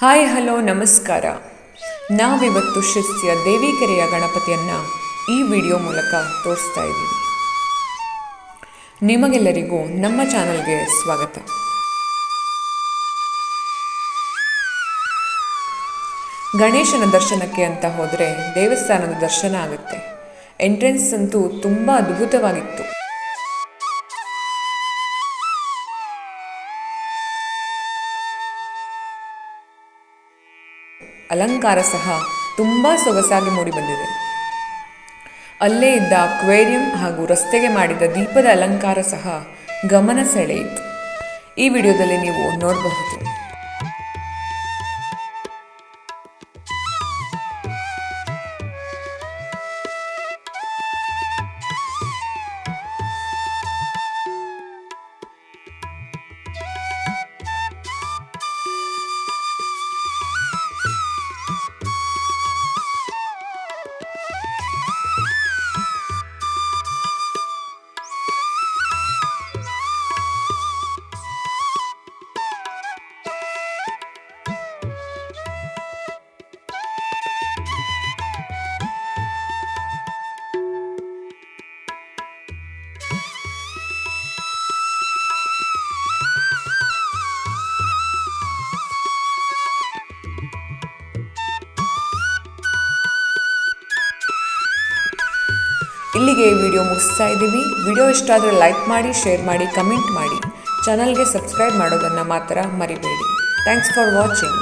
Hi hello ನಮಸ್ಕಾರ. ನಾವಿವತ್ತು ಶಿಸ್ತಿಯ ದೇವಿಕೆರೆಯ ಗಣಪತಿಯನ್ನು ಈ ವಿಡಿಯೋ ಮೂಲಕ ತೋರಿಸ್ತಾ ಇದ್ದೀವಿ. ನಿಮಗೆಲ್ಲರಿಗೂ ನಮ್ಮ ಚಾನಲ್ಗೆ ಸ್ವಾಗತ. ಗಣೇಶನ ದರ್ಶನಕ್ಕೆ ಅಂತ ಹೋದರೆ ದೇವಸ್ಥಾನದ ದರ್ಶನ ಆಗುತ್ತೆ. ಎಂಟ್ರೆನ್ಸ್ ಅಂತೂ ತುಂಬ ಅದ್ಭುತವಾಗಿತ್ತು. ಅಲಂಕಾರ ಸಹ ತುಂಬ ಸೊಗಸಾಗಿ ಮೂಡಿಬಂದಿದೆ. ಅಲ್ಲೇ ಇದ್ದ ಅಕ್ವೇರಿಯಂ ಹಾಗೂ ರಸ್ತೆಗೆ ಮಾಡಿದ ದೀಪದ ಅಲಂಕಾರ ಸಹ ಗಮನ ಸೆಳೆಯಿತು. ಈ ವಿಡಿಯೋದಲ್ಲಿ ನೀವು ನೋಡಬಹುದು. ಇಲ್ಲಿಗೆ ವಿಡಿಯೋ ಮುಗಿಸ್ತಾ ಇದ್ದೀವಿ. ವಿಡಿಯೋ ಇಷ್ಟ ಆದರೆ ಲೈಕ್ ಮಾಡಿ, ಶೇರ್ ಮಾಡಿ, ಕಮೆಂಟ್ ಮಾಡಿ. ಚಾನಲ್ಗೆ ಸಬ್ಸ್ಕ್ರೈಬ್ ಮಾಡೋದನ್ನು ಮಾತ್ರ ಮರಿಬೇಡಿ. Thanks for watching.